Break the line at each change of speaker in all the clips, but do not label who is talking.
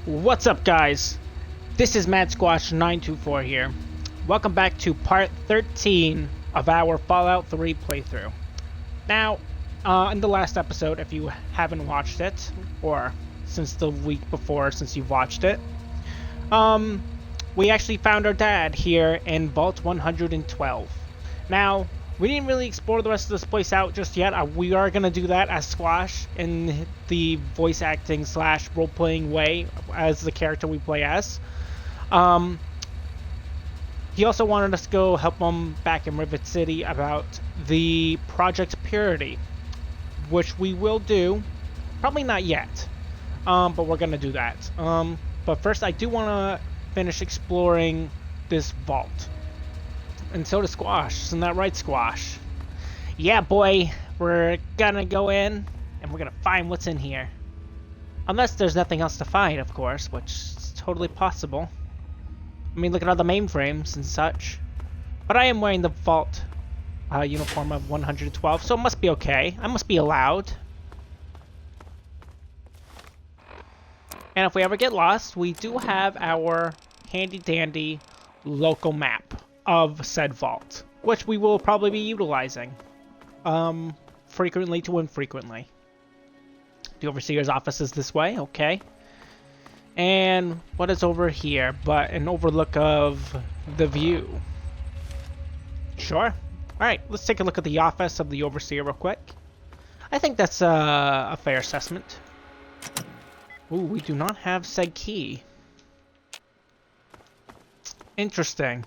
What's up, guys? This is Mad Squash 924 here. Welcome back to part 13 of our Fallout 3 playthrough. Now, in the last episode, if you haven't watched it, or since the week before since you've watched it, we actually found our dad here in Vault 112. Now, we didn't really explore the rest of this place out just yet. We are going to do that as Squash in the voice acting / role-playing way as the character we play as. He also wanted us to go help him back in Rivet City about the Project Purity, which we will do. Probably not yet, but we're going to do that. But first, I do want to finish exploring this vault. And so does Squash. Isn't that right, Squash? Yeah, boy. We're gonna go in, and we're gonna find what's in here. Unless there's nothing else to find, of course, which is totally possible. I mean, look at all the mainframes and such. But I am wearing the Vault uniform of 112, so it must be okay. I must be allowed. And if we ever get lost, we do have our handy-dandy local map of said vault, which we will probably be utilizing frequently to infrequently. The Overseer's office is this way, okay. And what is over here but an overlook of the view? Sure. Alright, let's take a look at the office of the Overseer real quick. I think that's a fair assessment. Ooh, we do not have said key. Interesting.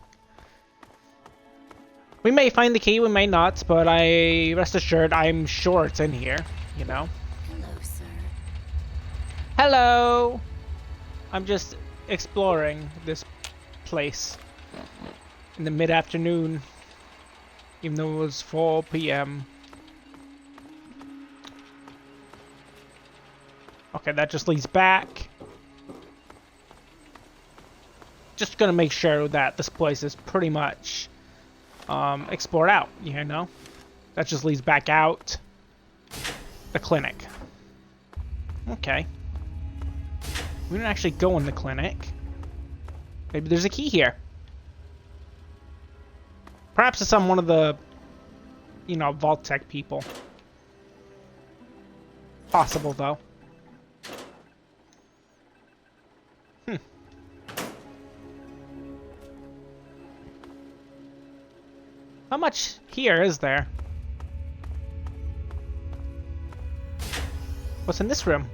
We may find the key, we may not, but rest assured, I'm sure it's in here, you know.
Hello, sir.
Hello! I'm just exploring this place in the mid-afternoon, even though it was 4 p.m. Okay, that just leads back. Just gonna make sure that this place is pretty much explored out, you know? That just leads back out the clinic. Okay. We didn't actually go in the clinic. Maybe there's a key here. Perhaps it's on one of the, you know, Vault Tech people. Possible, though. How much here is there? What's in this room?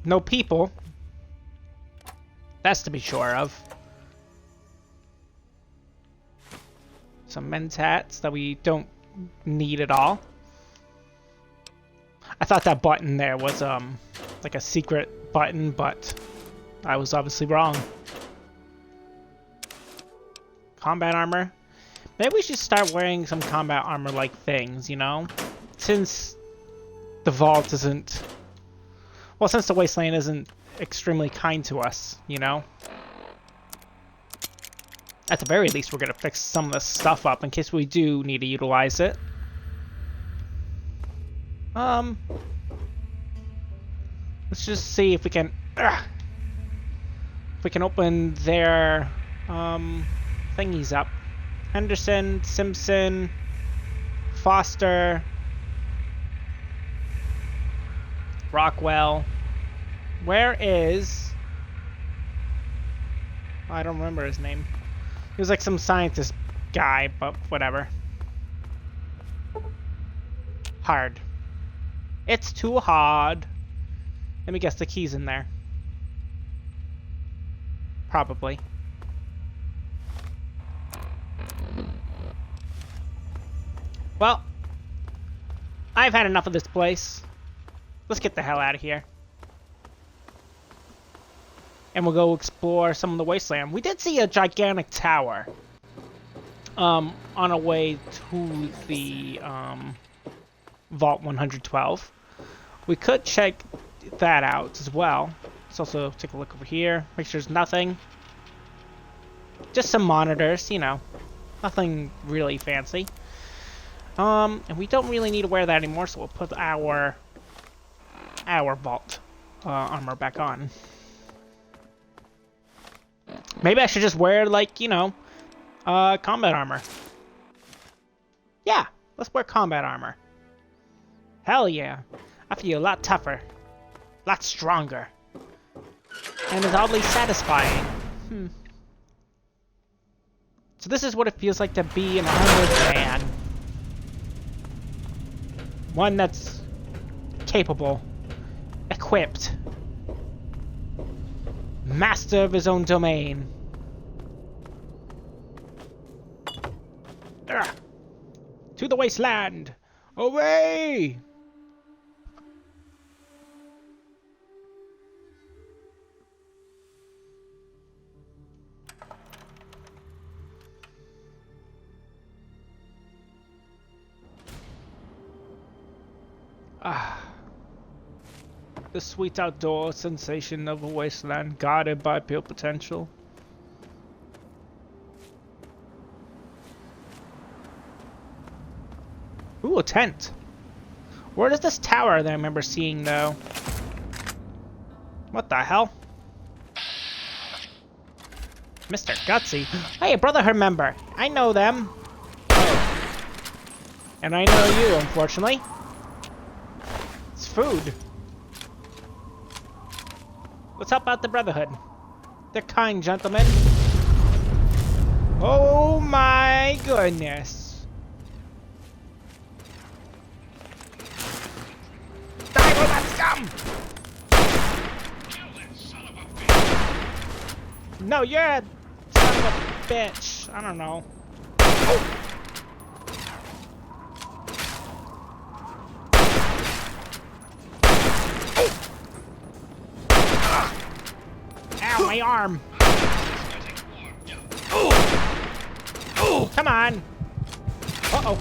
No people. That's to be sure of. Some men's hats that we don't need at all. I thought that button there was like a secret button, but I was obviously wrong. Combat armor. Maybe we should start wearing some combat armor-like things, you know? Since the vault isn't... Well, since the Wasteland isn't extremely kind to us, you know? At the very least, we're gonna fix some of this stuff up in case we do need to utilize it. Let's just see if we can... If we can open their, thingies up. Henderson, Simpson, Foster, Rockwell. Where is... I don't remember his name. He was like some scientist guy, but whatever. Hard. It's too hard. Let me guess, the key's in there. Probably. Well, I've had enough of this place. Let's get the hell out of here. And we'll go explore some of the Wasteland. We did see a gigantic tower on our way to the Vault 112. We could check that out as well. Let's also take a look over here. Make sure there's nothing. Just some monitors, you know. Nothing really fancy. And we don't really need to wear that anymore, so we'll put our vault armor back on. Maybe I should just wear, like, you know, combat armor. Yeah, let's wear combat armor. Hell yeah. I feel a lot tougher. A lot stronger. And it's oddly satisfying. So this is what it feels like to be an armored man. One that's capable, equipped, master of his own domain. Ugh. To the wasteland! Away! The sweet outdoor sensation of a wasteland guarded by pure potential. Ooh, a tent. Where is this tower that I remember seeing, though? What the hell? Mr. Gutsy. Hey, a Brotherhood member. I know them. And I know you, unfortunately. It's food. Let's help out the Brotherhood. They're kind gentlemen. Oh my goodness. Die with that scum! No, you're a son of a bitch. I don't know. Oh. My arm. Oh, come on. Uh-oh.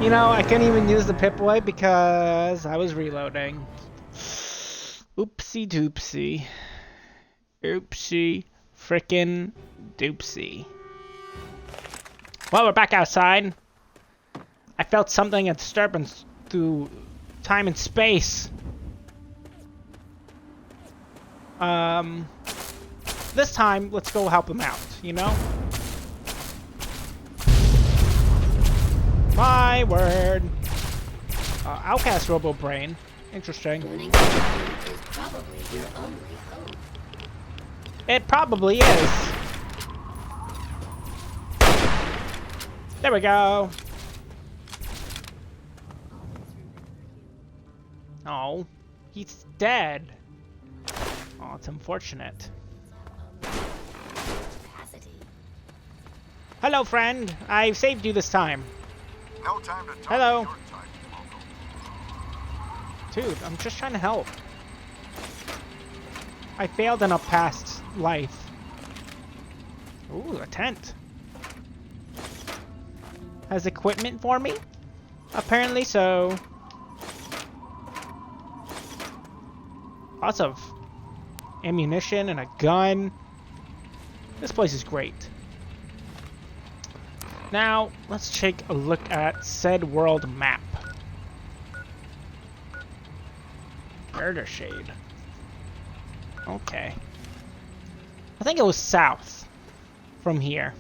You know, I couldn't even use the Pip-Boy because I was reloading. Oopsie doopsie. Oopsie frickin' doopsie. Well, we're back outside. I felt something, a disturbance through time and space. This time, let's go help him out, you know? My word. Outcast Robo Brain. Interesting. It probably is. There we go. Oh, he's dead. Oh, it's unfortunate. Hello, friend. I've saved you this time.
No time to talk.
Hello. Dude, I'm just trying to help. I failed in a past life. Ooh, a tent. Has equipment for me? Apparently so. Lots of ammunition and a gun. This place is great. Now, let's take a look at said world map. Murder Shade. Okay. I think it was south from here.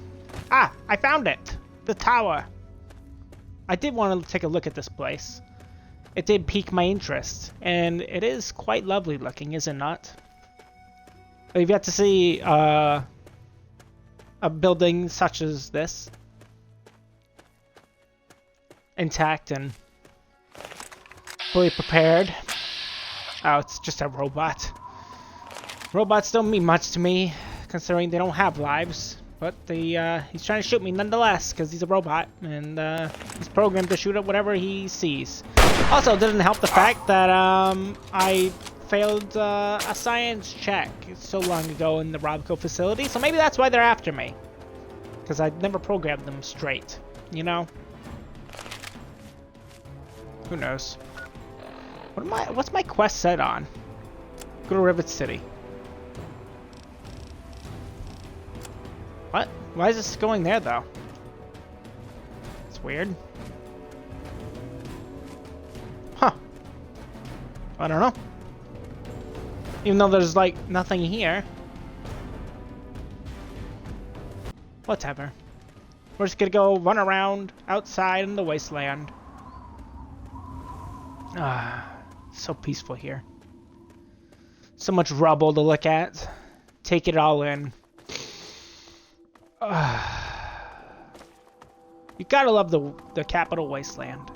Ah, I found it! The tower. I did want to take a look at this place. It did pique my interest, and it is quite lovely looking, is it not? We've yet to see a building such as this. Intact and fully prepared. Oh, it's just a robot. Robots don't mean much to me, considering they don't have lives. But he's trying to shoot me nonetheless, because he's a robot, and he's programmed to shoot at whatever he sees. Also, it doesn't help the fact that I failed a science check so long ago in the Robco facility, so maybe that's why they're after me. Because I never programmed them straight, you know? Who knows? What's my quest set on? Go to Rivet City. What? Why is this going there, though? It's weird. I don't know. Even though there's, like, nothing here. Whatever. We're just gonna go run around outside in the wasteland. Ah, so peaceful here. So much rubble to look at. Take it all in. You gotta love the Capital Wasteland.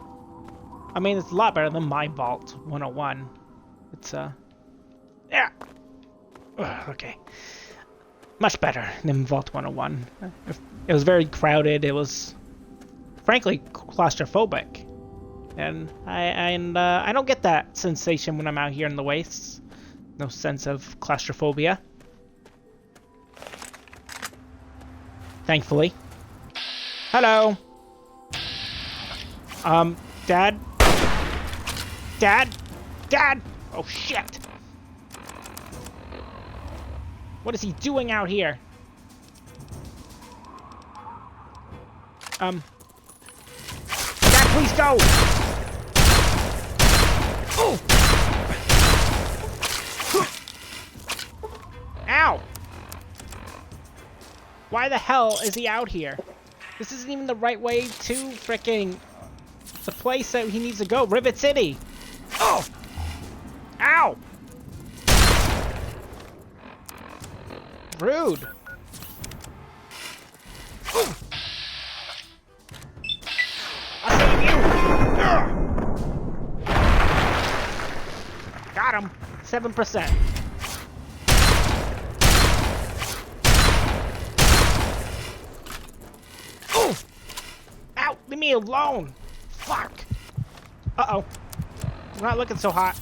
I mean, it's a lot better than my Vault 101. It's, yeah. Okay. Much better than Vault 101. It was very crowded. It was, frankly, claustrophobic. And I don't get that sensation when I'm out here in the wastes. No sense of claustrophobia. Thankfully. Hello. Dad? Dad? Dad! Oh, shit! What is he doing out here? Dad, please go! Oh! Ow! Why the hell is he out here? This isn't even the right way to fricking the place that he needs to go, Rivet City. Oh! Ow! Rude. I'll save you. Got him. 7%. Ow! Leave me alone. Fuck. Uh-oh. It's not looking so hot.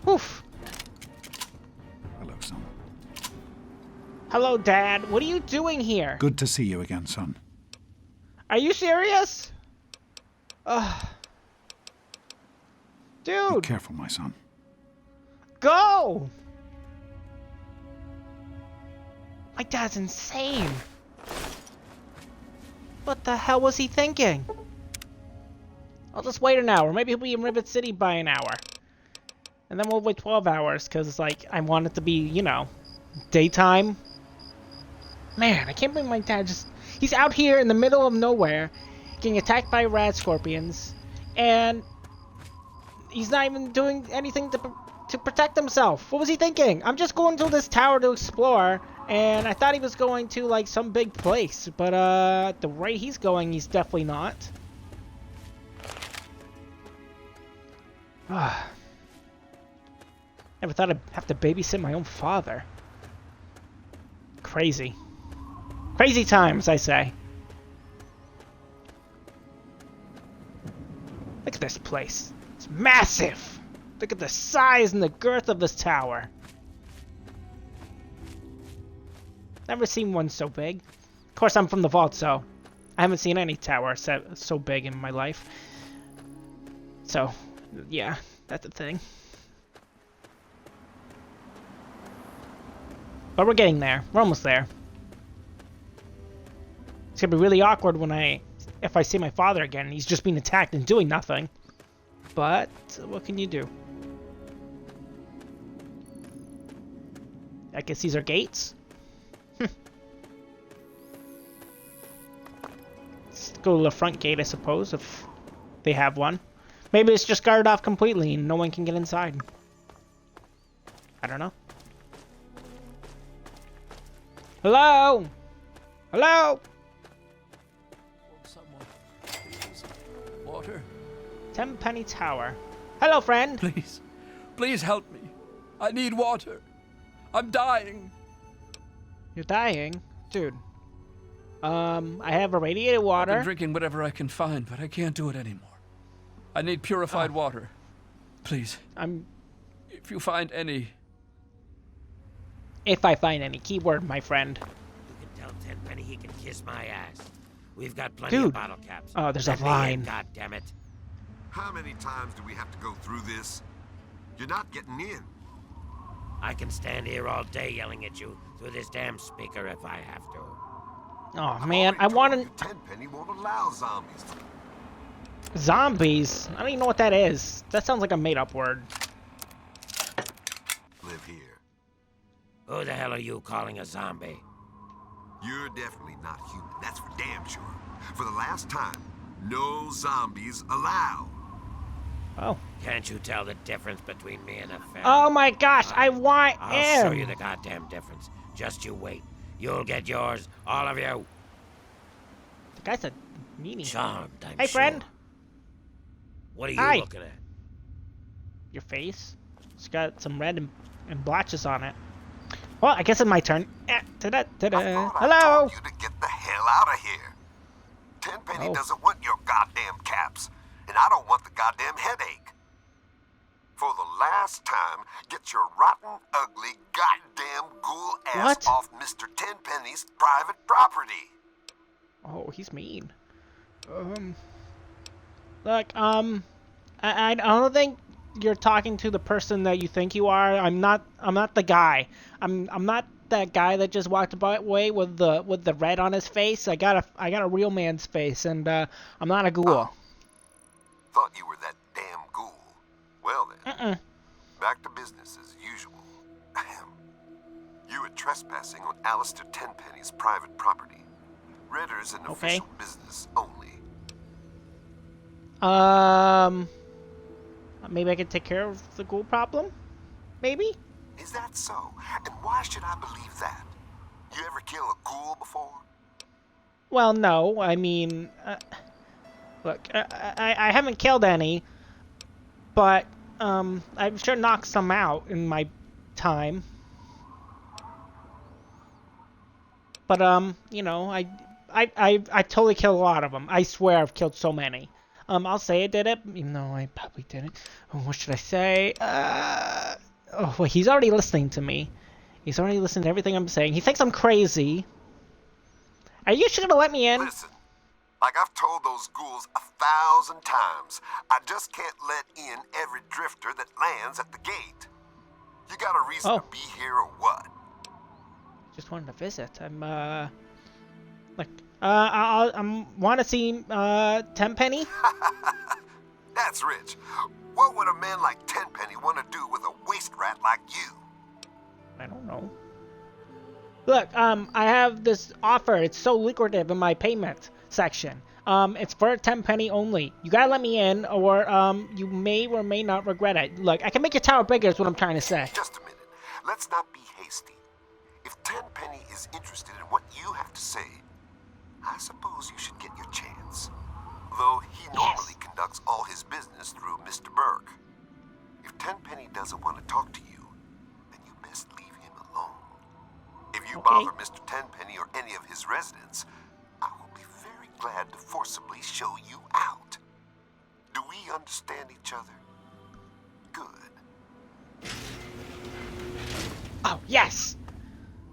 Oof.
Hello, son.
Hello, Dad. What are you doing here?
Good to see you again, son.
Are you serious? Dude.
Be careful, my son.
Go! My dad's insane. What the hell was he thinking? I'll just wait an hour. Maybe he'll be in Rivet City by an hour. And then we'll wait 12 hours, because, like, I want it to be, you know, daytime. Man, I can't believe my dad just... He's out here in the middle of nowhere, getting attacked by rad scorpions, and he's not even doing anything to protect himself. What was he thinking? I'm just going to this tower to explore, and I thought he was going to, like, some big place. But, the rate he's going, he's definitely not. Never thought I'd have to babysit my own father. Crazy. Crazy times, I say. Look at this place. It's massive! Look at the size and the girth of this tower. Never seen one so big. Of course, I'm from the vault, so I haven't seen any tower so big in my life. So, yeah, that's the thing. But we're getting there. We're almost there. It's gonna be really awkward if I see my father again. He's just being attacked and doing nothing. But what can you do? I guess these are gates. Let's go to the front gate, I suppose, if they have one. Maybe it's just guarded off completely and no one can get inside. I don't know. Hello? Hello?
Someone, please. Water?
Tenpenny Tower. Hello, friend.
Please. Please help me. I need water. I'm dying.
You're dying? Dude. I have irradiated water.
I've been drinking whatever I can find, but I can't do it anymore. I need purified water. Please. If you find any...
If I find any. Keyword, my friend.
You can tell Tenpenny he can kiss my ass. We've got plenty of bottle caps.
Oh, there's a
Let me
line.
in, God damn it.
How many times do we have to go through this? You're not getting in.
I can stand here all day yelling at you through this damn speaker if I have to.
Oh
I've
man,
already
I
told
want
you Tenpenny won't allow zombies.
zombies. I don't even know what that is. That sounds like a made-up word.
Live here.
Who the hell are you calling a zombie?
You're definitely not human. That's for damn sure. For the last time, no zombies allowed.
Oh.
Can't you tell the difference between me and a fella?
Oh my gosh, I want
I'll show you
him.
the goddamn difference. Just you wait. You'll get yours, all of you.
The guy's a meanie.
Charmed, I'm
Hey,
sure.
friend.
What are you
Hi.
looking at?
Your face. It's got some red and blotches on it. Well, I guess it's my turn. Ta-da, ta-da.
I thought I
Hello.
told you to get the hell out of here. Tenpenny doesn't want your goddamn caps, and I don't want the goddamn headache. For the last time, get your rotten, ugly, goddamn ghoul ass off Mr. Tenpenny's private property.
Oh, he's mean. Look, I don't think you're talking to the person that you think you are. I'm not the guy. I'm not that guy that just walked away with the red on his face. I got a real man's face, and I'm not a ghoul.
Thought you were that damn ghoul. Well then, back to business as usual. You were trespassing on Alistair Tenpenny's private property. Ritter's an official business only.
Maybe I could take care of the ghoul problem? Maybe?
Is that so? And why should I believe that? You ever kill a ghoul before?
Well, no. I mean, look, I haven't killed any, but I've sure knocked some out in my time. But you know, I totally killed a lot of them. I swear I've killed so many. I'll say I did it, even though I probably didn't. Oh, what should I say? Oh, wait, he's already listening to me. He's already listening to everything I'm saying. He thinks I'm crazy. Are you sure to let me in?
Listen, like I've told those ghouls 1,000 times, I just can't let in every drifter that lands at the gate. You got a reason to be here or what?
Just wanted to visit. Look, I want to see Tenpenny.
That's rich. What would a man like Tenpenny want to do with a waste rat like you?
I don't know. Look, I have this offer. It's so lucrative in my payment section. It's for Tenpenny only. You gotta let me in, or you may or may not regret it. Look, I can make your tower bigger. Is what I'm trying to say.
Just a minute. Let's not be hasty. If Tenpenny is interested in what you have to say, I suppose you should get your chance. Though he normally conducts all his business through Mr. Burke. If Tenpenny doesn't want to talk to you, then you best leave him alone. If you bother Mr. Tenpenny or any of his residents, I will be very glad to forcibly show you out. Do we understand each other? Good.
Oh, yes!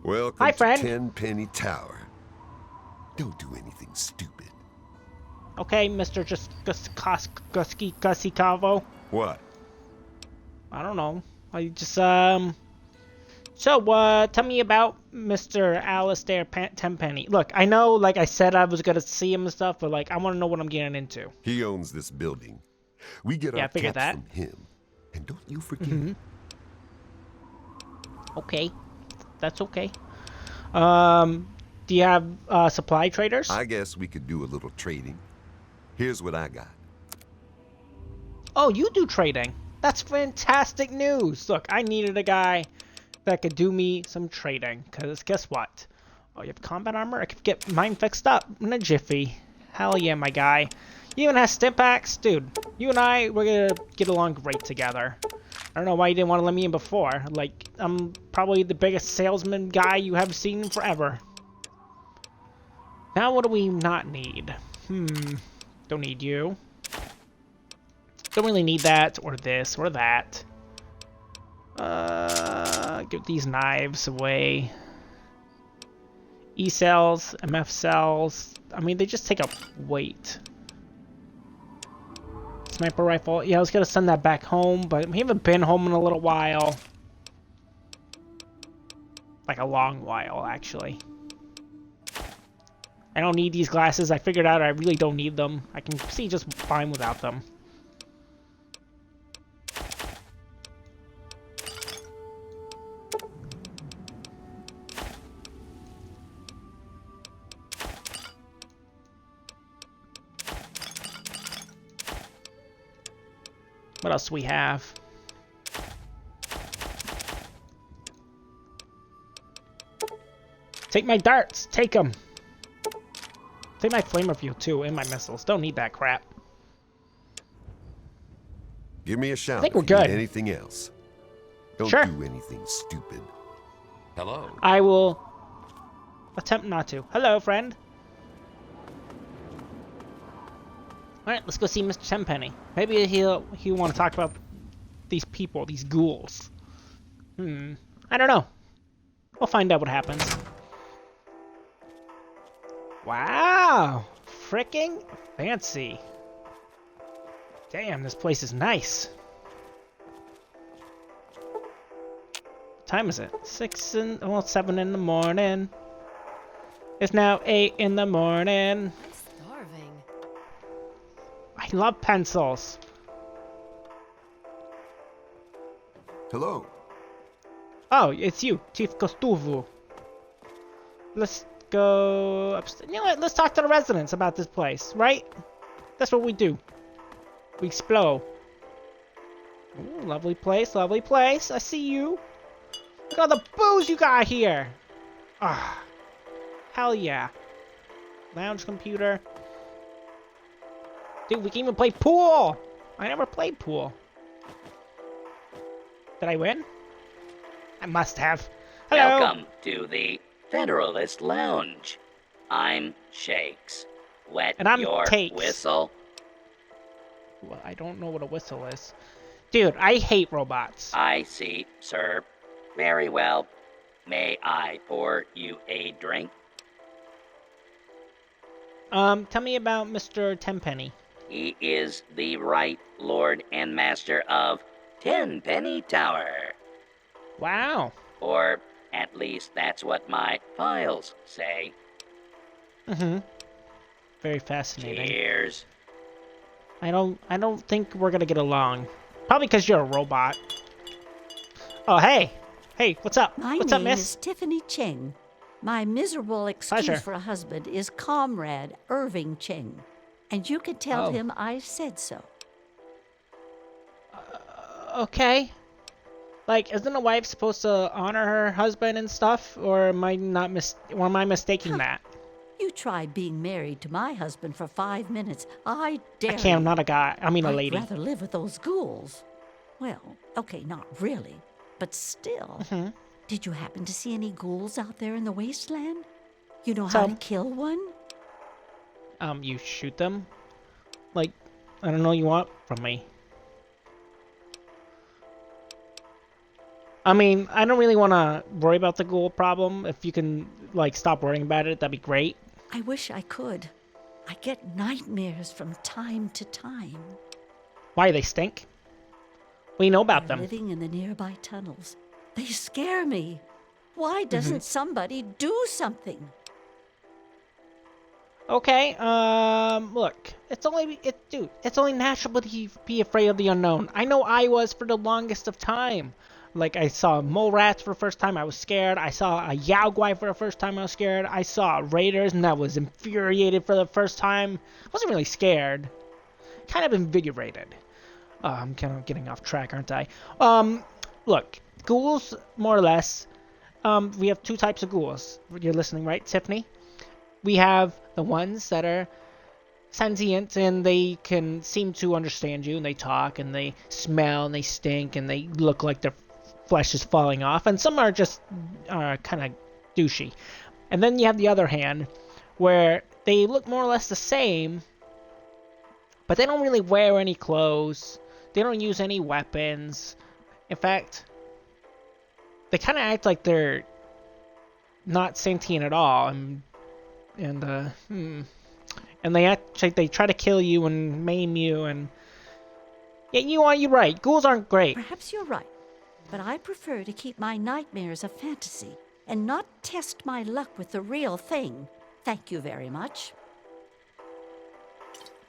Welcome
Hi, friend.
to Tenpenny Tower. Don't do anything stupid.
Okay, Mr. Gusky Cavo.
What?
I don't know. I just, So, tell me about Mr. Alistair Tenpenny. Look, I know, like I said, I was gonna see him and stuff, but, like, I want to know what I'm getting into.
He owns this building. We get our caps from him. And don't you forget.
Okay. That's okay. Do you have, supply traders?
I guess we could do a little trading. Here's what I got.
Oh, you do trading. That's fantastic news. Look, I needed a guy that could do me some trading. Because guess what? Oh, you have combat armor? I could get mine fixed up in a jiffy. Hell yeah, my guy. You even have stim packs? Dude, you and I, we're going to get along great together. I don't know why you didn't want to let me in before. Like, I'm probably the biggest salesman guy you have seen in forever. Now what do we not need? Don't need you. Don't really need that, or this, or that. Give these knives away. E cells, MF cells. I mean, they just take up weight. Sniper rifle. Yeah, I was gonna send that back home, but we haven't been home in a little while. Like a long while, actually. I don't need these glasses. I figured out I really don't need them. I can see just fine without them. What else do we have? Take my darts! Take them! Take my flame review too, and my missiles. Don't need that crap.
Give me a shout.
I think
if
we're
you
good.
need anything else? Don't
Sure.
do anything stupid.
Hello.
I will attempt not to. Hello, friend. Alright, let's go see Mr. Tenpenny. Maybe he'll want to talk about these people, these ghouls. I don't know. We'll find out what happens. Wow! Fricking fancy. Damn, this place is nice. What time is it? 7 in the morning. It's now 8 in the morning.
I'm starving.
I love pencils.
Hello.
Oh, it's you, Chief Kostuvu. Let's go upstairs. You know what? Let's talk to the residents about this place, right? That's what we do. We explore. Ooh, lovely place, lovely place. I see you. Look at all the booze you got here. Ah, hell yeah. Lounge computer. Dude, we can even play pool. I never played pool. Did I win? I must have. Hello.
Welcome to the Federalist Lounge. I'm Shakes. Wet
And I'm
your
Takes.
whistle.
Well, I don't know what a whistle is. Dude, I hate robots.
I see, sir. Very well. May I pour you a drink?
Tell me about Mr. Tenpenny.
He is the right Lord and Master of Tenpenny Tower.
Wow.
Or at least that's what my files say.
Very fascinating.
Cheers.
I don't think we're gonna get along. Probably because you're a robot. Oh, hey. Hey, what's up?
My
What's up,
name
miss?
is Tiffany Cheng. My miserable excuse
Pleasure.
for a husband is Comrade Irving Cheng. And you can tell
Oh.
him I said so.
Okay. Like, isn't a wife supposed to honor her husband and stuff? Or am I not or am I mistaking that?
You try being married to my husband for 5 minutes. I dare
I can't, I'm
you.
not a guy. I mean a lady.
I'd rather live with those ghouls. Well, okay, not really. But still. Did you happen to see any ghouls out there in the wasteland? You know how to
Some.
kill one?
You shoot them? Like, I don't know what you want from me. I mean, I don't really want to worry about the ghoul problem. If you can, like, stop worrying about it, that'd be great.
I wish I could. I get nightmares from time to time.
Why, they stink? We know about
They're
them.
living in the nearby tunnels. They scare me. Why doesn't somebody do something?
Okay, look. It's only natural to be afraid of the unknown. I know I was for the longest of time. Like, I saw mole rats for the first time, I was scared. I saw a Yao Guai for the first time, I was scared. I saw raiders, and I was infuriated for the first time. I wasn't really scared. Kind of invigorated. I'm kind of getting off track, aren't I? Look, ghouls, more or less. We have 2 types of ghouls. You're listening, right, Tiffany? We have the ones that are sentient and they can seem to understand you, and they talk and they smell and they stink and they look like their flesh is falling off, and some are just kind of douchey. And then you have the other hand where they look more or less the same, but they don't really wear any clothes, they don't use any weapons. In fact, they kind of act like they're not sentient at all, and they act like they try to kill you and maim you, and yeah, you're right. Ghouls aren't great.
Perhaps you're right, but I prefer to keep my nightmares a fantasy and not test my luck with the real thing. Thank you very much.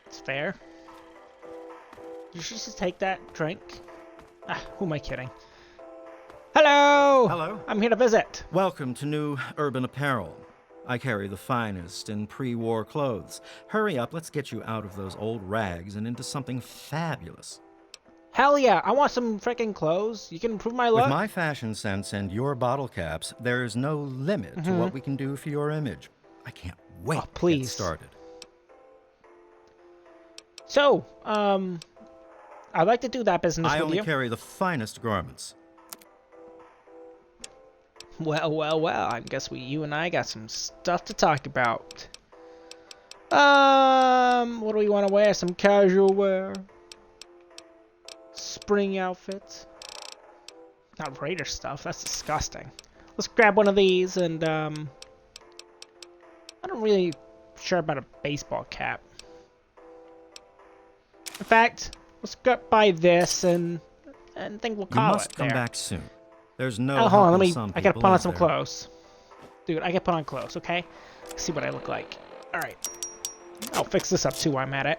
It's fair. You should just take that drink. Ah, who am I kidding? Hello!
Hello.
I'm here to visit.
Welcome to New Urban Apparel. I carry the finest in pre-war clothes. Hurry up, let's get you out of those old rags and into something fabulous.
Hell yeah, I want some freaking clothes. You can improve my look.
With my fashion sense and your bottle caps, there's no limit to what we can do for your image. I can't wait to get started.
So, I'd like to do that business
I
with
only
you.
carry the finest garments.
Well, I guess you and I got some stuff to talk about. What do we want to wear? Some casual wear? Spring outfits? Not Raider stuff, that's disgusting. Let's grab one of these and, I'm not really sure about a baseball cap. In fact, let's buy this and think we'll call it.
You must come
there.
back soon. There's no.
Oh, hold on, I gotta
people
put on
out
some
there.
clothes. Dude, I gotta put on clothes, okay? Let's see what I look like. Alright. I'll fix this up too while I'm at it.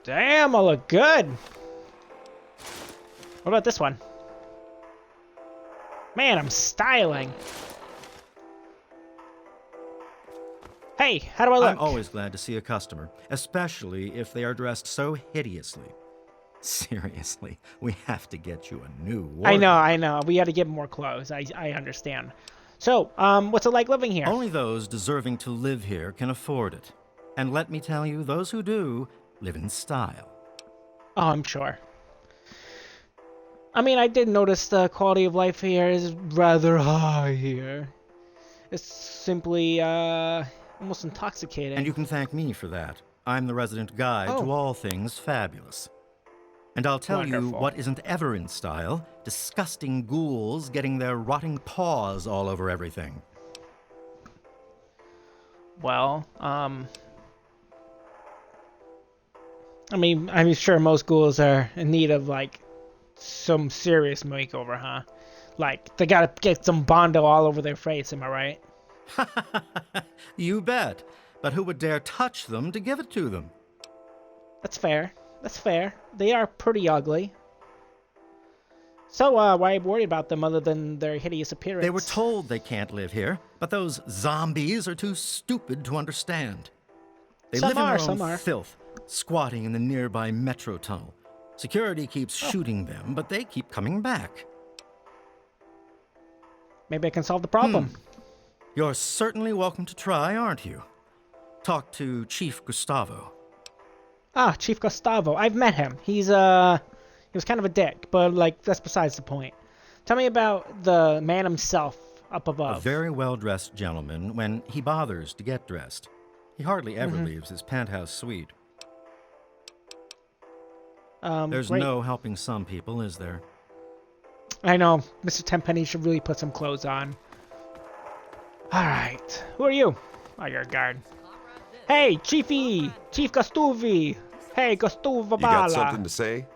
Damn, I look good! What about this one? Man, I'm styling. Hey, how do I look?
I'm always glad to see a customer, especially if they are dressed so hideously. Seriously, we have to get you a new wardrobe.
I know. We gotta get more clothes. I understand. So, what's it like living here?
Only those deserving to live here can afford it. And let me tell you, those who do live in style.
Oh, I'm sure. I mean, I did notice the quality of life here is rather high here. It's simply, almost intoxicating.
And you can thank me for that. I'm the resident guide to all things fabulous. And I'll tell you what isn't ever in style: disgusting ghouls getting their rotting paws all over everything.
Well, I mean, I'm sure most ghouls are in need of, like, some serious makeover, huh? Like, they gotta get some Bondo all over their face, am I right?
You bet. But who would dare touch them to give it to them?
That's fair. That's fair. They are pretty ugly. So, why are you worried about them other than their hideous appearance?
They were told they can't live here, but those zombies are too stupid to understand. They live in their own filth, squatting in the nearby metro tunnel. Security keeps shooting them, but they keep coming back.
Maybe I can solve the problem.
You're certainly welcome to try, aren't you? Talk to Chief Gustavo.
Ah, Chief Gustavo. I've met him. He was kind of a dick, but, like, that's besides the point. Tell me about the man himself up above.
A very well-dressed gentleman when he bothers to get dressed. He hardly ever leaves his penthouse suite. There's no helping some people, is there?
I know. Mr. Tenpenny should really put some clothes on. Alright. Who are you? Oh, you're a guard. Hey, Chiefy! Chief Gustuvi! Hey, Gustuva
You got something to say?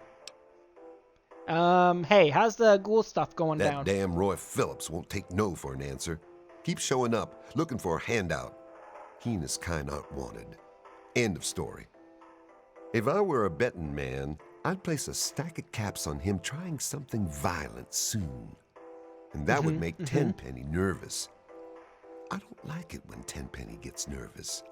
Hey, how's the ghoul stuff going down?
That damn Roy Phillips won't take no for an answer. Keep showing up, looking for a handout. He and his kind aren't wanted. End of story. If I were a betting man, I'd place a stack of caps on him trying something violent soon. And that would make Tenpenny nervous. I don't like it when Tenpenny gets nervous.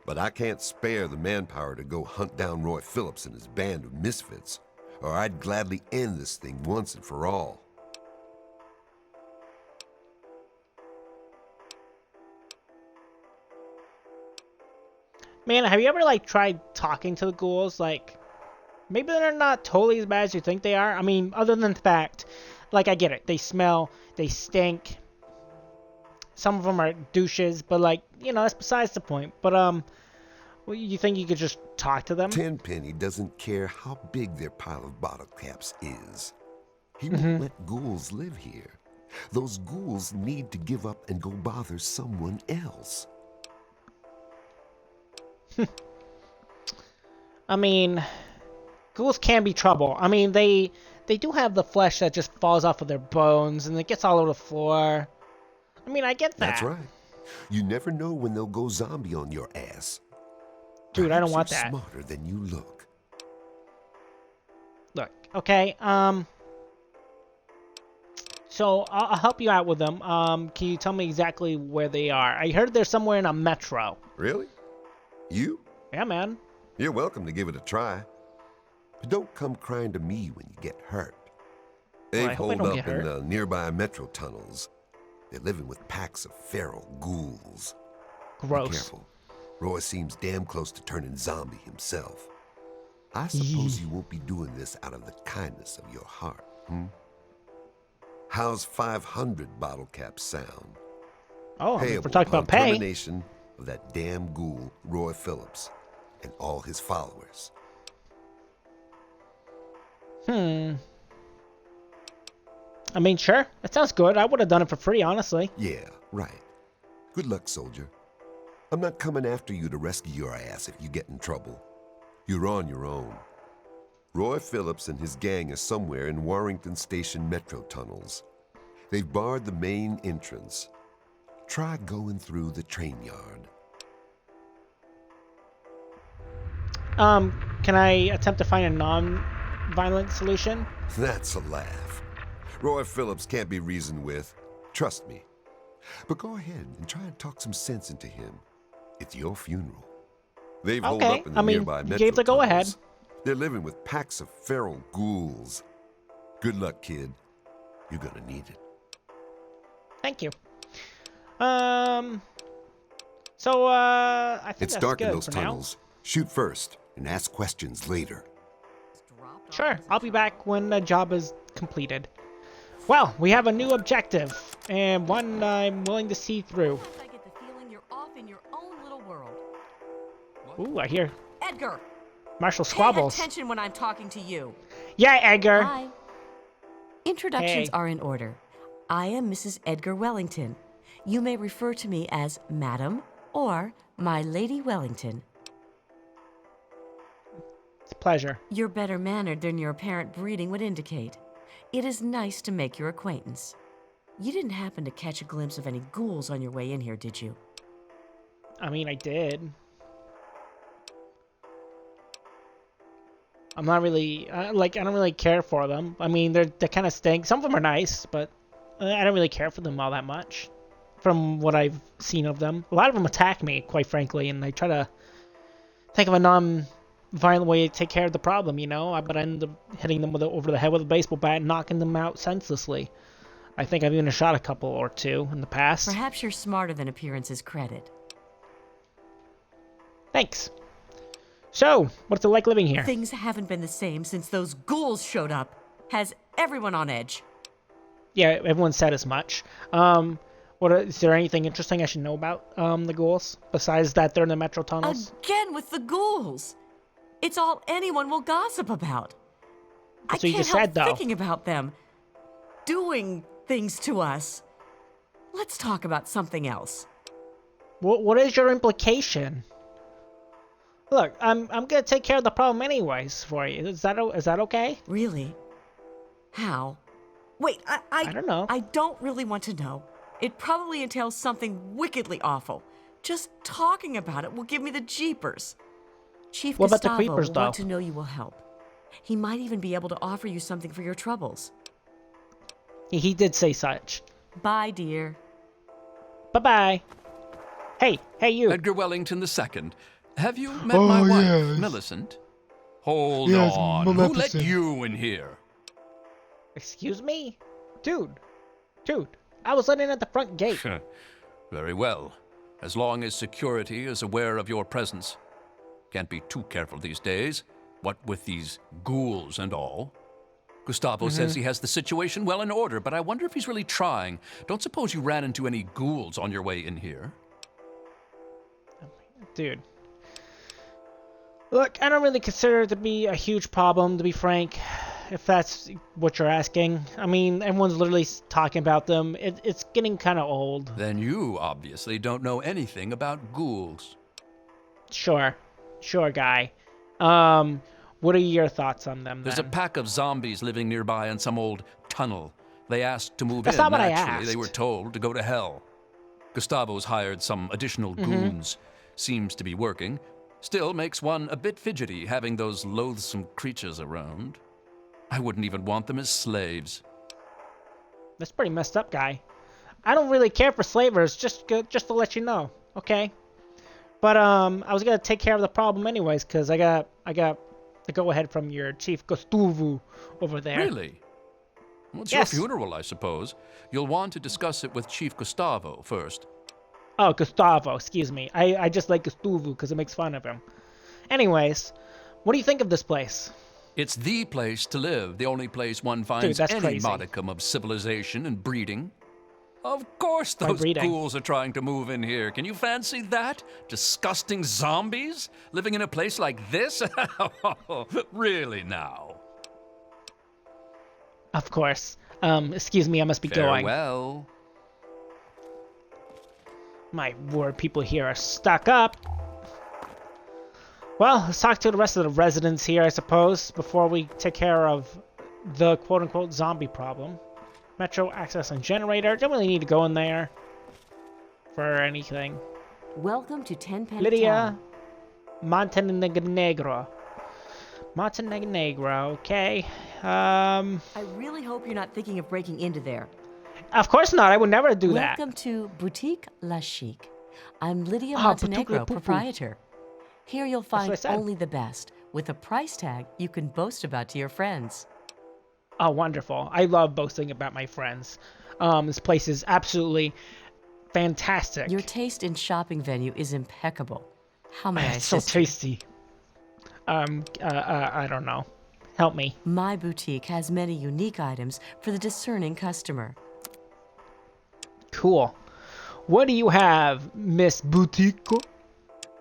But I can't spare the manpower to go hunt down Roy Phillips and his band of misfits, or I'd gladly end this thing once and for all.
Man, have you ever, like, tried talking to the ghouls? Like, maybe they're not totally as bad as you think they are. I mean, other than the fact, like, I get it. They smell, they stink. Some of them are douches, but, like, you know, that's besides the point. But, well, you think you could just talk to them?
Tenpenny doesn't care how big their pile of bottle caps is. He won't let ghouls live here. Those ghouls need to give up and go bother someone else.
I mean, ghouls can be trouble. I mean, they do have the flesh that just falls off of their bones, and it gets all over the floor. I mean, I get that.
That's right. You never know when they'll go zombie on your ass.
Dude, I don't want
Perhaps
that.
you're smarter than you look.
Look, okay, so I'll help you out with them. Can you tell me exactly where they are? I heard they're somewhere in a metro.
Really? You?
Yeah, man.
You're welcome to give it a try. But don't come crying to me when you get hurt. They've
I hope I
holed
don't
up
get
in
hurt.
the nearby metro tunnels. They're living with packs of feral ghouls. Be
Gross.
careful. Roy seems damn close to turning zombie himself. I suppose you won't be doing this out of the kindness of your heart, hmm? How's 500 bottle caps sound?
Oh, I mean, if we're
Payable
talking about
upon
pay.
termination of that damn ghoul, Roy Phillips, and all his followers.
I mean, sure. That sounds good. I would have done it for free, honestly.
Yeah, right. Good luck, soldier. I'm not coming after you to rescue your ass if you get in trouble. You're on your own. Roy Phillips and his gang are somewhere in Warrington Station metro tunnels. They've barred the main entrance. Try going through the train yard.
Can I attempt to find a non-violent solution?
That's a laugh. Roy Phillips can't be reasoned with. Trust me. But go ahead and try and talk some sense into him. It's your funeral. They've holed
Okay,
up in the
I mean,
nearby
you
metro
gave the go-ahead.
tunnels. They're living with packs of feral ghouls. Good luck, kid. You're gonna need it.
Thank you. So, I think
It's
that's
dark
good
in those
for
tunnels. Shoot first and ask questions later.
now. Sure, I'll be back when the job is completed. Well, we have a new objective, and one I'm willing to see through.
I get the feeling you're off in your own little world.
Ooh, I hear
Edgar,
Marshall
pay
squabbles.
attention when I'm talking to you.
Yeah, Edgar.
Hi. Introductions
Hey.
are in order. I am Mrs. Edgar Wellington. You may refer to me as Madam or my Lady Wellington.
It's a pleasure.
You're better mannered than your apparent breeding would indicate. It is nice to make your acquaintance. You didn't happen to catch a glimpse of any ghouls on your way in here, did you?
I mean, I did. I'm not really, I don't really care for them. I mean, they kind of stink. Some of them are nice, but I don't really care for them all that much. From what I've seen of them. A lot of them attack me, quite frankly, and I try to think of a non-violent way to take care of the problem, you know? But I end up hitting them over the head with a baseball bat and knocking them out senselessly. I think I've even shot a couple or two in the past.
Perhaps you're smarter than appearances credit.
Thanks. So, what's it like living here?
Things haven't been the same since those ghouls showed up. Has everyone on edge?
Yeah, everyone said as much. Is there anything interesting I should know about the ghouls besides that they're in the metro tunnels?
Again with the ghouls. It's all anyone will gossip about.
That's
I
what you
can't
just
help
said, though.
thinking about them doing things to us. Let's talk about something else.
What is your implication? Look, I'm gonna take care of the problem anyways for you. Is that okay?
Really? How? Wait,
I don't know.
I don't really want to know. It probably entails something wickedly awful. Just talking about it will give me the jeepers. Chief
What about the
Gustavo
creepers,
will
though?
want to know you will help. He might even be able to offer you something for your troubles.
He did say such.
Bye, dear.
Bye-bye. Hey, you.
Edgar Wellington II. Have you met my wife,
yes.
Millicent? Hold
Yes,
on. Who let
Maleficent.
you in here?
Excuse me? Dude, I was letting in at the front gate.
Very well. As long as security is aware of your presence. Can't be too careful these days. What with these ghouls and all. Gustavo says he has the situation well in order, but I wonder if he's really trying. Don't suppose you ran into any ghouls on your way in here?
Dude. Look, I don't really consider it to be a huge problem, to be frank, if that's what you're asking. I mean, everyone's literally talking about them. It's getting kind of old.
Then you obviously don't know anything about ghouls.
Sure, guy. What are your thoughts on them,
There's a
then?
pack of zombies living nearby in some old tunnel. They asked to move
That's
in.
not what I
Naturally, they
asked.
were told to go to hell. Gustavo's hired some additional goons. Seems to be working. Still makes one a bit fidgety having those loathsome creatures around. I wouldn't even want them as slaves.
That's pretty messed up, guy. I don't really care for slavers, just to let you know, okay? But I was gonna take care of the problem anyways, cause I got the go-ahead from your Chief Gustavo over there.
Really? Well, it's
Yes.
your funeral, I suppose. You'll want to discuss it with Chief Gustavo first.
Oh, Gustavo, excuse me. I just like Gustavo because it makes fun of him. Anyways, what do you think of this place?
It's the place to live, the only place one finds
that's
any
crazy.
modicum of civilization and breeding. Of course those
breeding.
ghouls are trying to move in here. Can you fancy that? Disgusting zombies living in a place like this? Really now?
Of course. Excuse me, I must be going.
Farewell.
My word, people here are stuck up. Well, let's talk to the rest of the residents here, I suppose, before we take care of the quote-unquote zombie problem. Metro access and generator. Don't really need to go in there for anything.
Welcome to Tenpenny
Lydia
Town.
Montenegro. Montenegro, okay.
I really hope you're not thinking of breaking into there.
Of course not. I would never do that.
Welcome to Boutique La Chic. I'm Lydia
Ah, Boutique
Montenegro,
La Poo-Poo.
proprietor. Here you'll
what
find
I said.
only the best, with a price tag you can boast about to your friends.
Oh, wonderful. I love boasting about my friends. This place is absolutely fantastic.
Your taste in shopping venue is impeccable. How may I
It's so
assist you?
tasty. I don't know. Help me.
My boutique has many unique items for the discerning customer.
Cool. What do you have, Miss Boutique?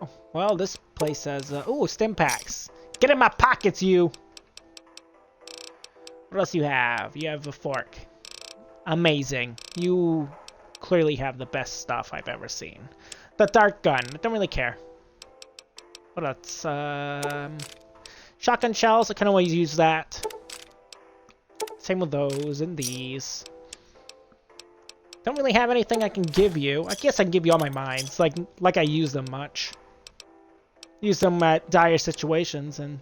Oh, well, this place says, stim packs. Get in my pockets, you. What else you have? You have a fork. Amazing. You clearly have the best stuff I've ever seen. The dart gun. I don't really care. What else? Shotgun shells. I can always use that. Same with those and these. Don't really have anything I can give you. I guess I can give you all my mines. Like I use them much. Use them at dire situations, and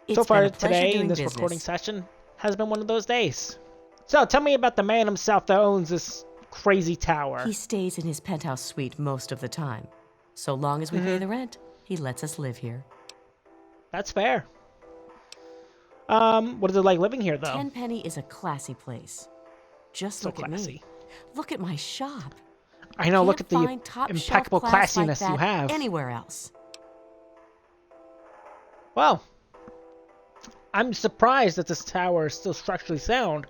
so
It's
far
been a pleasure
today in
doing
this
business.
recording session has been one of those days. So tell me about the man himself that owns this crazy tower.
He stays in his penthouse suite most of the time. So long as we pay the rent, he lets us live here.
That's fair. What is it like living here, though?
Tenpenny is a classy place. Just
So
look at me.
classy.
Look at my shop.
I know. Look at
Can't
the
find top shelf
impeccable
class like
classiness you
that
have.
anywhere else.
Well, I'm surprised that this tower is still structurally sound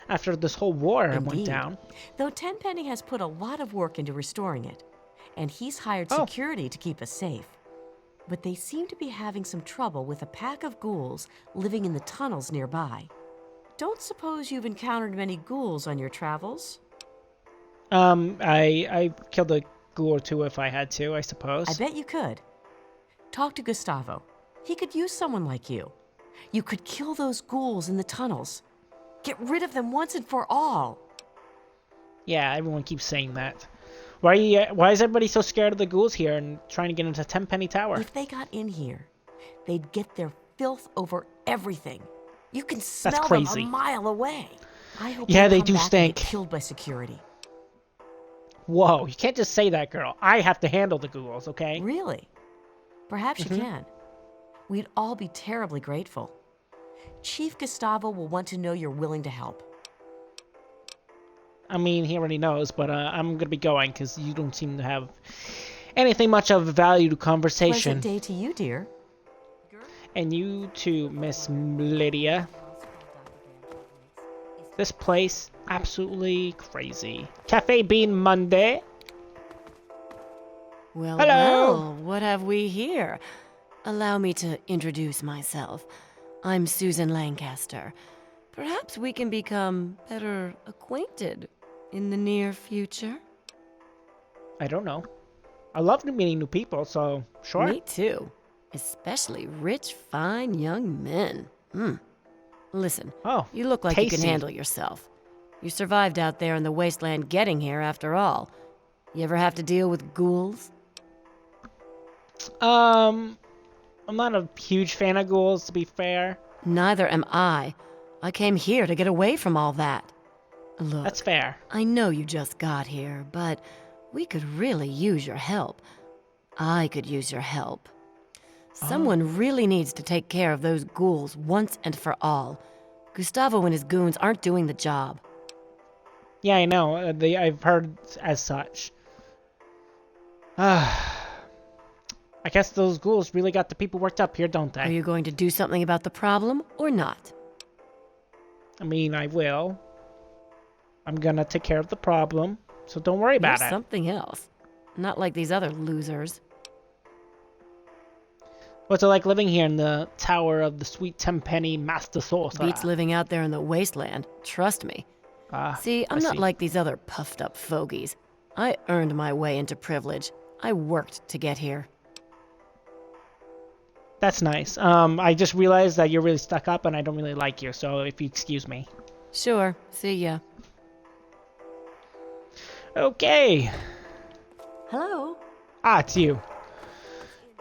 after this whole war went
Indeed.
down.
Though Tenpenny has put a lot of work into restoring it, and he's hired
Oh.
security to keep us safe. But they seem to be having some trouble with a pack of ghouls living in the tunnels nearby. Don't suppose you've encountered many ghouls on your travels?
I killed a ghoul or two if I had to, I suppose.
I bet you could. Talk to Gustavo. He could use someone like you. You could kill those ghouls in the tunnels. Get rid of them once and for all.
Yeah, everyone keeps saying that. Why is everybody so scared of the ghouls here and trying to get into Tenpenny Tower?
If they got in here, they'd get their filth over everything. You can smell them
crazy.
a mile away. I hope
Yeah,
they
they
come
do
back and
stink.
get killed by security.
Whoa, you can't just say that, girl. I have to handle the ghouls, okay?
Really? Perhaps you can. We'd all be terribly grateful. Chief Gustavo will want to know you're willing to help.
I mean, he already knows, but I'm gonna be going because you don't seem to have anything much of value to conversation.
Pleasant day to you, dear.
And you too, Miss Lydia. This place, absolutely crazy. Cafe Bean Monday.
Well,
Hello.
well, what have we here? Allow me to introduce myself. I'm Susan Lancaster. Perhaps we can become better acquainted in the near future?
I don't know. I love meeting new people, so sure.
Me too. Especially rich, fine young men. Listen,
Oh,
you look like you
tasty.
can handle yourself. You survived out there in the wasteland getting here, after all. You ever have to deal with ghouls?
I'm not a huge fan of ghouls, to be fair.
Neither am I. I came here to get away from all that. Look,
That's fair.
I know you just got here, but we could really use your help. I could use your help. Someone really needs to take care of those ghouls once and for all. Gustavo and his goons aren't doing the job.
Yeah, I know. I've heard as such. I guess those ghouls really got the people worked up here, don't they?
Are you going to do something about the problem or not?
I mean, I will. I'm gonna take care of the problem, so don't worry about
You're
it.
something else. Not like these other losers.
What's it like living here in the tower of the sweet Tenpenny Master Sorcerer?
Beats living out there in the wasteland. Trust me. See, I'm not like these other puffed up fogies. I earned my way into privilege. I worked to get here.
That's nice. I just realized that you're really stuck up and I don't really like you, so if you excuse me.
Sure. See ya.
Okay.
Hello?
Ah, it's you.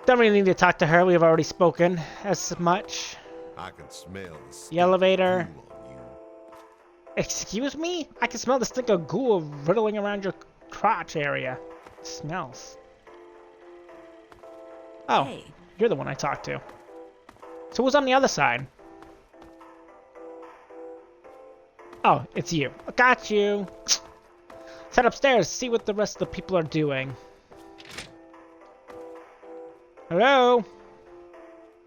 Don't really need to talk to her. We have already spoken as much.
I can smell
The elevator. Excuse me? I can smell the stink of ghoul riddling around your crotch area. It smells. Oh,
Hey.
you're the one I talked to. So who's on the other side? Oh, it's you. I got you. Let's head upstairs, see what the rest of the people are doing. Hello?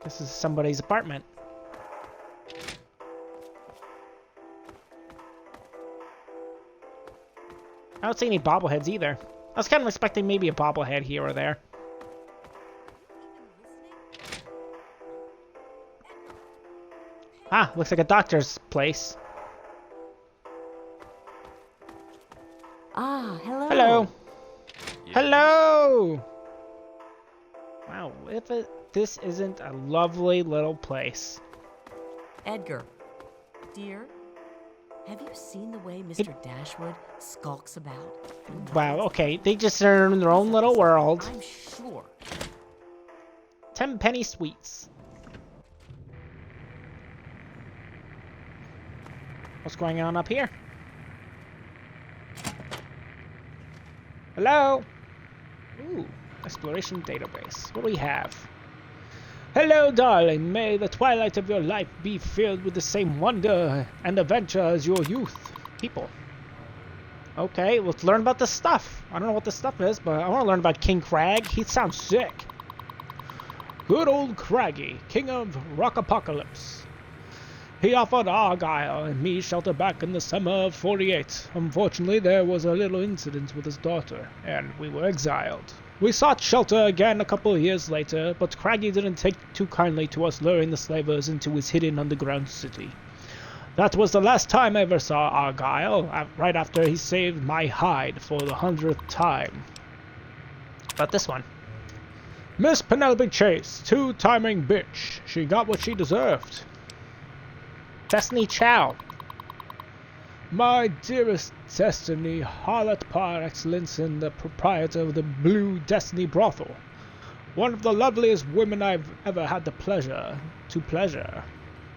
This is somebody's apartment. I don't see any bobbleheads either. I was kind of expecting maybe a bobblehead here or there. Ah, looks like a doctor's place.
Ah, hello.
Hello. Hello. Wow, this isn't a lovely little place.
Edgar, dear, have you seen the way Mr. Dashwood skulks about?
Wow, okay, they just are in their own little world.
I'm sure.
Tenpenny Sweets. What's going on up here? Hello? Ooh, exploration database. What do we have? Hello, darling. May the twilight of your life be filled with the same wonder and adventure as your youth. People. Okay, let's learn about the stuff. I don't know what the stuff is, but I want to learn about King Crag. He sounds sick. Good old Craggy, king of Rock Apocalypse. He offered Argyle and me shelter back in the summer of 48. Unfortunately, there was a little incident with his daughter, and we were exiled. We sought shelter again a couple of years later, but Craggy didn't take too kindly to us luring the slavers into his hidden underground city. That was the last time I ever saw Argyle, right after he saved my hide for the 100th time. But this one. Miss Penelope Chase, two-timing bitch. She got what she deserved. Destiny Chow. My dearest Destiny, harlot par excellence and the proprietor of the Blue Destiny Brothel. One of the loveliest women I've ever had the pleasure to pleasure.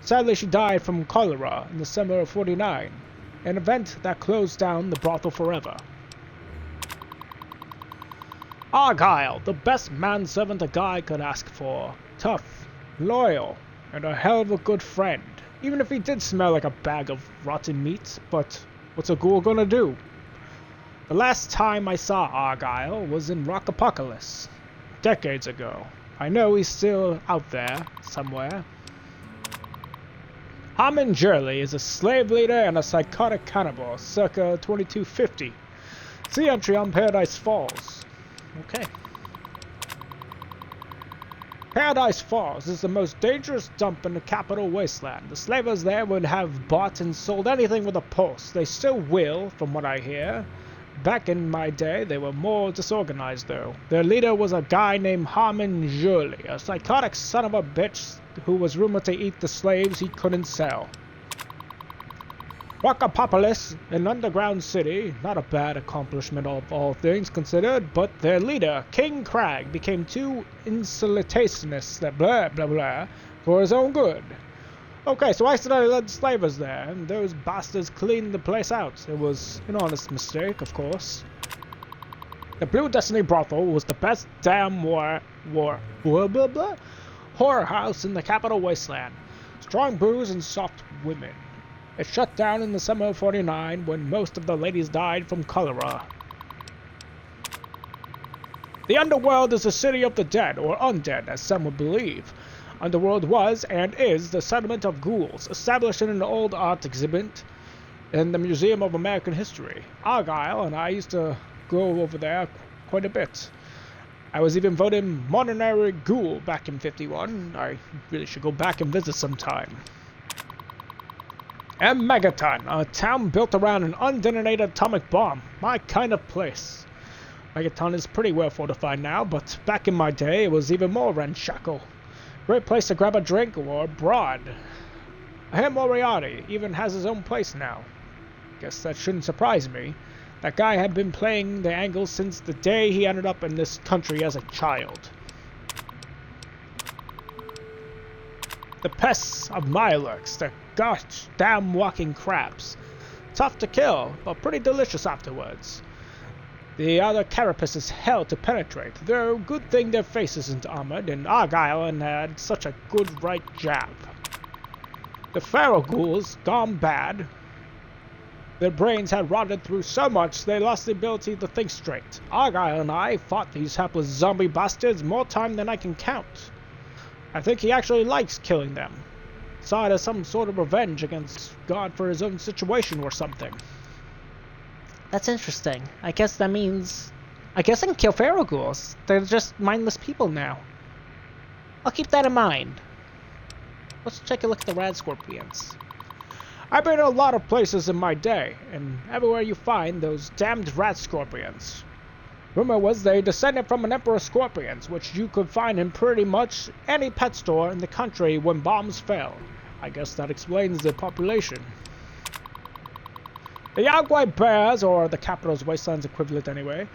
Sadly, she died from cholera in the summer of 49, an event that closed down the brothel forever. Argyle, the best manservant a guy could ask for. Tough, loyal, and a hell of a good friend. Even if he did smell like a bag of rotten meat, but what's a ghoul gonna do? The last time I saw Argyle was in Rock Apocalypse, decades ago. I know he's still out there, somewhere. Harmon Jurley is a slave leader and a psychotic cannibal, circa 2250. See entry on Paradise Falls. Okay. Paradise Falls is the most dangerous dump in the capital wasteland. The slavers there would have bought and sold anything with a pulse. They still will, from what I hear. Back in my day, they were more disorganized, though. Their leader was a guy named Harmon Jurley, a psychotic son of a bitch who was rumored to eat the slaves he couldn't sell. Rockopolis, an underground city, not a bad accomplishment of all things considered, but their leader, King Crag, became too insolitationist that blah blah blah for his own good. Okay, so I accidentally led slavers there, and those bastards cleaned the place out. It was an honest mistake, of course. The Blue Destiny brothel was the best damn blah blah blah horror house in the capital wasteland. Strong brews and soft women. It shut down in the summer of '49 when most of the ladies died from cholera. The underworld is the city of the dead, or undead, as some would believe. Underworld was, and is, the settlement of ghouls, established in an old art exhibit in the Museum of American History. Argyle and I used to go over there quite a bit. I was even voted Modernary Ghoul back in '51. I really should go back and visit sometime. And Megaton, a town built around an undetonated atomic bomb. My kind of place. Megaton is pretty well fortified now, but back in my day it was even more ramshackle. Great place to grab a drink or abroad. I hear Moriarty even has his own place now. Guess that shouldn't surprise me. That guy had been playing the angle since the day he ended up in this country as a child. The pests of Mirelurks, the gosh damn walking crabs. Tough to kill, but pretty delicious afterwards. The other carapace is hell to penetrate, though good thing their face isn't armored, and Argyle had such a good right jab. The feral ghouls, gone bad. Their brains had rotted through so much they lost the ability to think straight. Argyle and I fought these hapless zombie bastards more time than I can count. I think he actually likes killing them. Saw it as some sort of revenge against God for his own situation or something. That's interesting. I guess that means... I guess I can kill feral ghouls. They're just mindless people now. I'll keep that in mind. Let's take a look at the rad scorpions. I've been in a lot of places in my day, and everywhere you find those damned rat scorpions. Rumor was they descended from an emperor scorpions, which you could find in pretty much any pet store in the country when bombs fell. I guess that explains the population. The Yaguai bears, or the capital's wasteland's equivalent anyway,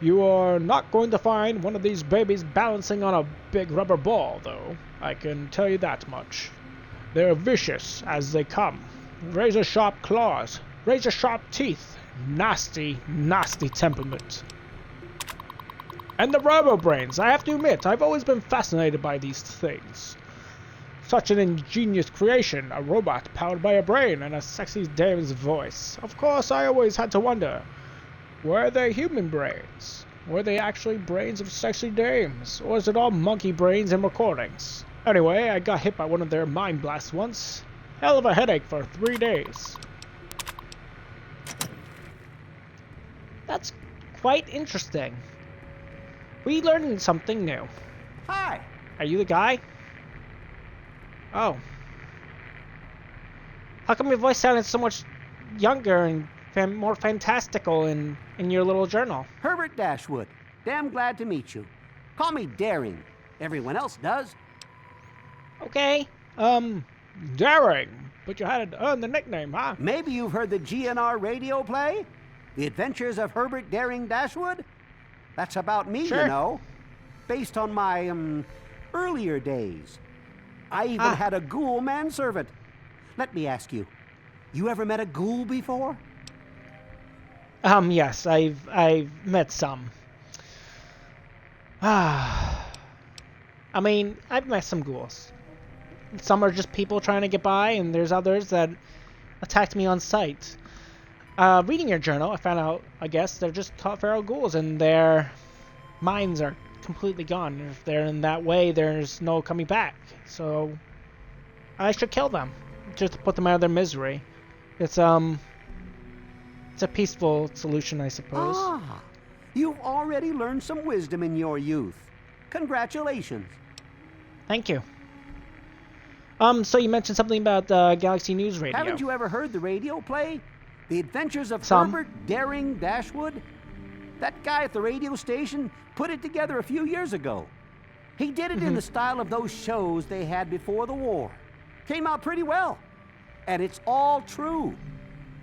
you are not going to find one of these babies balancing on a big rubber ball, though. I can tell you that much. They're vicious as they come. Razor-sharp claws, razor-sharp teeth, nasty, nasty temperament. And the robo-brains, I have to admit, I've always been fascinated by these things. Such an ingenious creation, a robot powered by a brain and a sexy dame's voice. Of course, I always had to wonder, were they human brains? Were they actually brains of sexy dames? Or is it all monkey brains and recordings? Anyway, I got hit by one of their mind blasts once. Hell of a headache for 3 days. That's quite interesting. We learned something new.
Hi.
Are you the guy? Oh. How come your voice sounded so much younger and more fantastical in your little journal?
Herbert Dashwood. Damn glad to meet you. Call me Daring. Everyone else does.
Okay. Daring. But you had to earn the nickname, huh?
Maybe you've heard the GNR radio play? The Adventures of Herbert Daring Dashwood? That's about me,
sure.
You know. Based on my, earlier days. I even had a ghoul manservant. Let me ask you, you ever met a ghoul before?
Yes, I've met some. I mean, I've met some ghouls. Some are just people trying to get by, and there's others that attacked me on sight. Reading your journal, I found out, I guess, they're just feral ghouls, and their minds are completely gone. If they're in that way, there's no coming back. So, I should kill them, just to put them out of their misery. It's a peaceful solution, I suppose.
Ah, you've already learned some wisdom in your youth. Congratulations.
Thank you. So you mentioned something about Galaxy News Radio.
Haven't you ever heard the radio play? The Adventures of
Some.
Herbert Daring Dashwood? That guy at the radio station put it together a few years ago. He did it in the style of those shows they had before the war. Came out pretty well. And it's all true.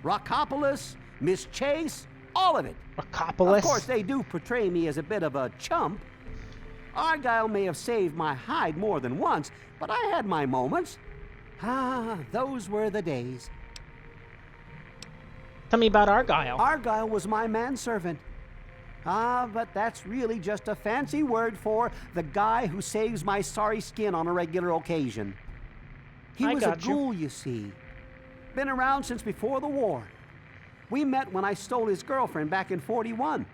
Rockopolis, Miss Chase, all of it.
Rockopolis?
Of course, they do portray me as a bit of a chump. Argyle may have saved my hide more than once, but I had my moments. Ah, those were the days.
Tell me about Argyle.
Argyle was my manservant. Ah, but that's really just a fancy word for the guy who saves my sorry skin on a regular occasion. He was a ghoul, you see. Been around since before the war. We met when I stole his girlfriend back in '41.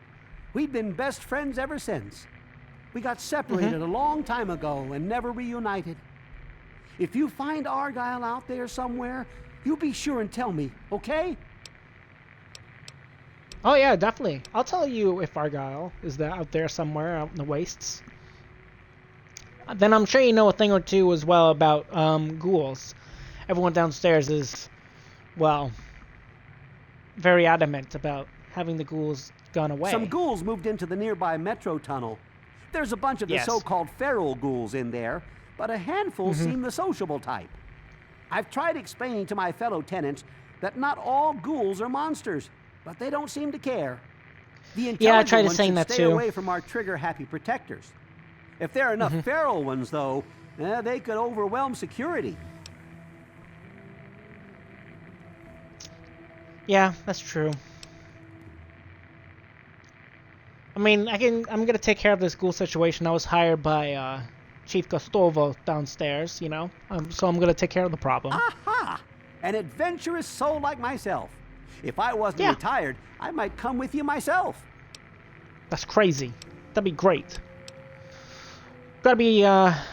We've been best friends ever since. We got separated a long time ago and never reunited. If you find Argyle out there somewhere, you be sure and tell me, okay?
Oh yeah, definitely. I'll tell you if Argyle is out there somewhere out in the wastes. Then I'm sure you know a thing or two as well about ghouls. Everyone downstairs is, well, very adamant about having the ghouls gone away.
Some ghouls moved into the nearby metro tunnel. There's a bunch of the so-called feral ghouls in there, but a handful seem the sociable type. I've tried explaining to my fellow tenants that not all ghouls are monsters, but they don't seem to care. The intelligent ones should stay away from our trigger-happy protectors. If there are enough feral ones, though, they could overwhelm security.
Yeah, that's true. I mean, I'm gonna take care of this ghoul situation. I was hired by Chief Gustavo downstairs, you know, so I'm gonna take care of the problem.
Aha! An adventurous soul like myself. If I wasn't retired, I might come with you myself.
That's crazy. That'd be great. Gotta be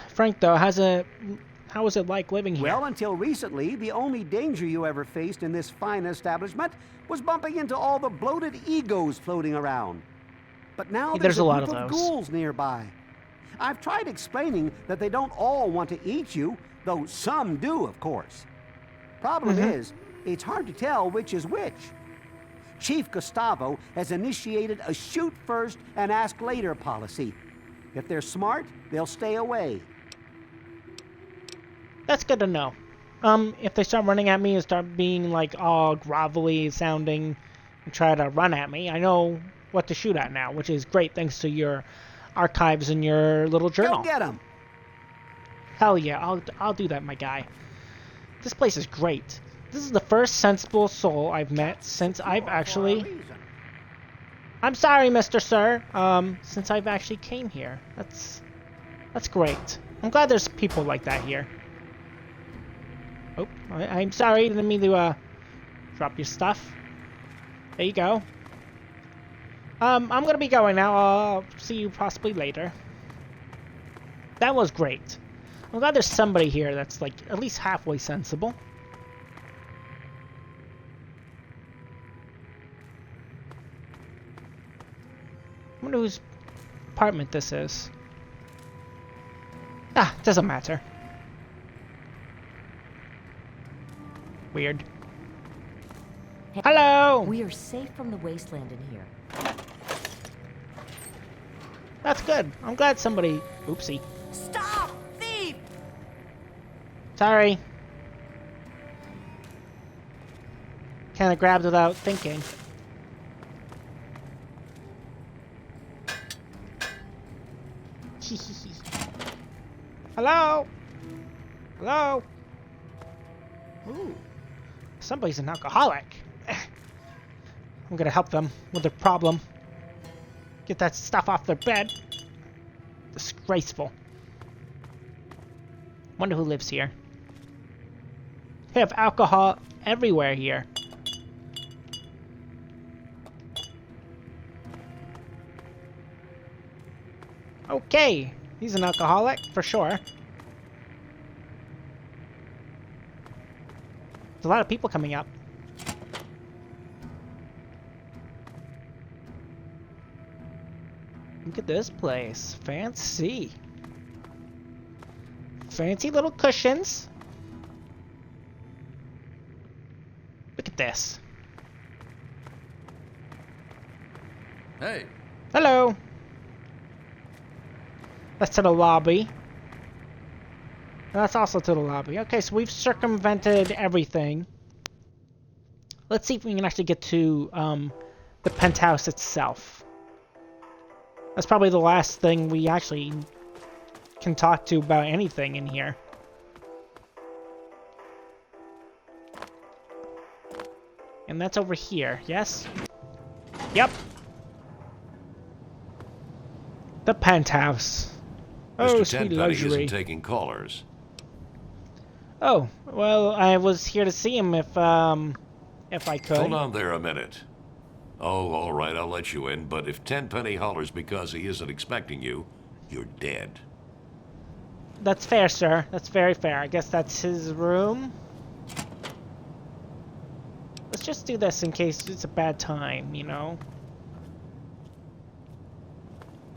frank though. How was it like living here?
Well, until recently, the only danger you ever faced in this fine establishment was bumping into all the bloated egos floating around. But now there's a
lot
group of ghouls nearby. I've tried explaining that they don't all want to eat you, though some do, of course. Problem is, it's hard to tell which is which. Chief Gustavo has initiated a shoot first and ask later policy. If they're smart, they'll stay away.
That's good to know. If they start running at me and start being like all grovelly sounding and try to run at me, I know what to shoot at now, which is great thanks to your archives and your little journal.
Go get them.
Hell yeah, I'll do that, my guy. This place is great. This is the first sensible soul I've met since I've actually... I'm sorry, Mr. Sir. Since I've actually came here. That's great. I'm glad there's people like that here. Oh, I'm sorry. Didn't mean to drop your stuff. There you go. I'm gonna be going now. I'll see you possibly later. That was great. I'm glad there's somebody here that's like at least halfway sensible. I wonder whose apartment this is. Ah, doesn't matter. Weird.
Hey,
hello!
We are safe from the wasteland in here.
That's good. I'm glad somebody... Oopsie.
Stop! Thief!
Sorry. Kinda grabbed without thinking. Hello? Hello? Ooh. Somebody's an alcoholic. I'm gonna help them with their problem. Get that stuff off their bed. Disgraceful. Wonder who lives here. They have alcohol everywhere here. Okay, he's an alcoholic for sure. There's a lot of people coming up. Look at this place. Fancy. Fancy little cushions. Look at this.
Hey.
Hello. That's to the lobby. That's also to the lobby. Okay, so we've circumvented everything. Let's see if we can actually get to the penthouse itself. That's probably the last thing we actually can talk to about anything in here. And that's over here, yes? Yep. The penthouse. Oh,
Mr.
sweet
Tenpenny
luxury.
isn't taking callers.
Oh, well, I was here to see him if I could.
Hold on there a minute. Oh, all right, I'll let you in, but if Tenpenny hollers because he isn't expecting you, you're dead.
That's fair, sir. That's very fair. I guess that's his room. Let's just do this in case it's a bad time, you know?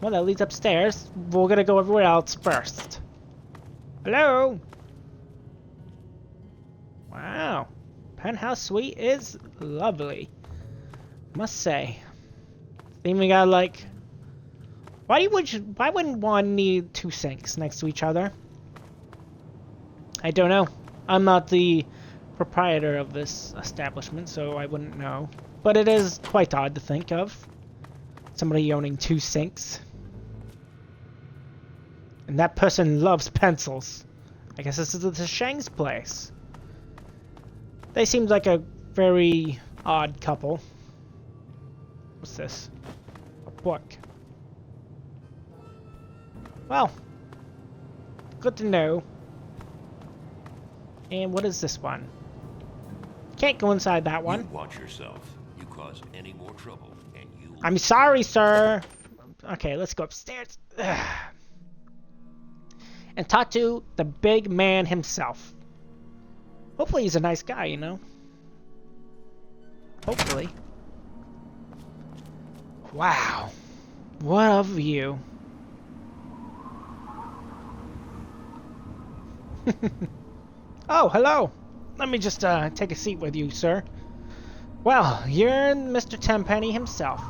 Well, that leads upstairs. We're gonna go everywhere else first. Hello? Wow. Penthouse suite is lovely. Must say. Even got like... Why wouldn't one need two sinks next to each other? I don't know. I'm not the proprietor of this establishment, so I wouldn't know. But it is quite odd to think of. Somebody owning two sinks. And that person loves pencils. I guess this is the Shang's place. They seemed like a very odd couple. What's this? A book. Well, good to know. And what is this one? Can't go inside that one.
You watch yourself. You cause any more trouble, and you...
I'm sorry, sir. Okay, let's go upstairs. And talk to the big man himself. Hopefully he's a nice guy, you know? Hopefully. Wow. What a view. Oh, hello. Let me just take a seat with you, sir. Well, you're Mr. Tenpenny himself.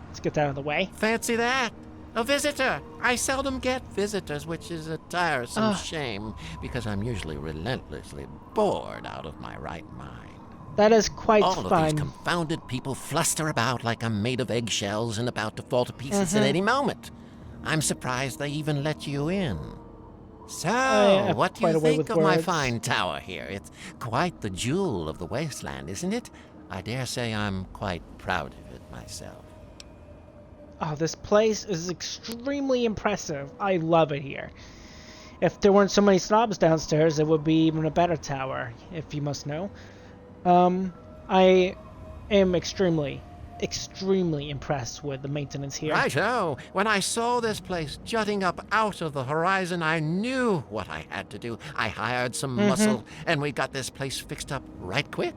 Let's get that out of the way.
Fancy that. A visitor. I seldom get visitors, which is a tiresome shame, because I'm usually relentlessly bored out of my right mind.
That is quite
All
fun.
of these confounded people fluster about like I'm made of eggshells and about to fall to pieces at any moment. I'm surprised they even let you in. So, what do you think of my fine tower here? It's quite the jewel of the wasteland, isn't it? I dare say I'm quite proud of it myself.
Oh, this place is extremely impressive. I love it here. If there weren't so many snobs downstairs, it would be even a better tower, if you must know. I am extremely impressed with the maintenance here.
Righto. When I saw this place jutting up out of the horizon, I knew what I had to do. I hired some muscle, and we got this place fixed up right quick.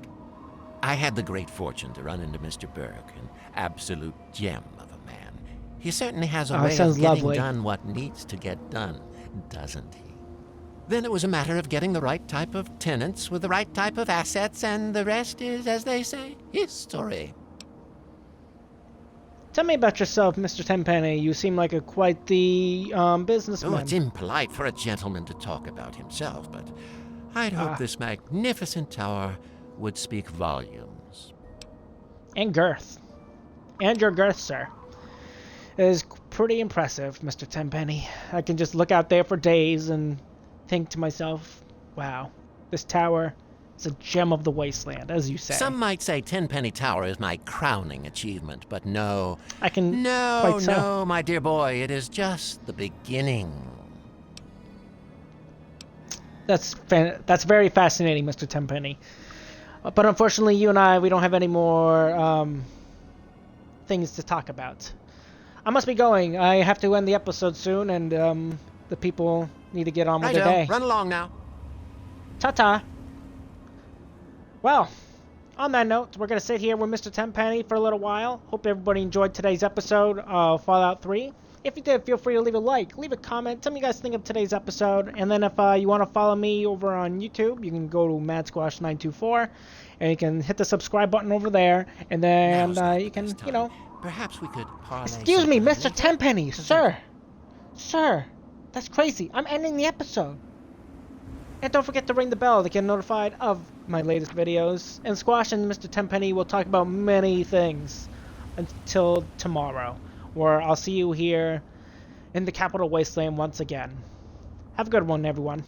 I had the great fortune to run into Mr. Burke, an absolute gem of a man. He certainly has a way of getting done what needs to get done, doesn't he? Then it was a matter of getting the right type of tenants with the right type of assets, and the rest is, as they say, history.
Tell me about yourself, Mr. Tenpenny. You seem like quite the businessman.
Oh, it's impolite for a gentleman to talk about himself, but I'd hope this magnificent tower would speak volumes.
And girth. And your girth, sir. It is pretty impressive, Mr. Tenpenny. I can just look out there for days and think to myself, wow, this tower is a gem of the wasteland, as you say.
Some might say Tenpenny Tower is my crowning achievement, but no.
I can
No, my dear boy, it is just the beginning.
That's very fascinating, Mr. Tenpenny. But unfortunately, you and I, we don't have any more things to talk about. I must be going. I have to end the episode soon, and the people need to get on with their day.
Run along now.
Ta-ta. Well, on that note, we're going to sit here with Mr. Tenpenny for a little while. Hope everybody enjoyed today's episode of Fallout 3. If you did, feel free to leave a like, leave a comment, tell me you guys think of today's episode. And then if you want to follow me over on YouTube, you can go to MadSquash924, and you can hit the subscribe button over there. And then you can, you know...
Perhaps we could parlay.
Excuse me, Mr. Tenpenny, sir. Sir, that's crazy. I'm ending the episode. And don't forget to ring the bell to get notified of my latest videos. And Squash and Mr. Tenpenny will talk about many things until tomorrow, where I'll see you here in the Capital Wasteland once again. Have a good one, everyone.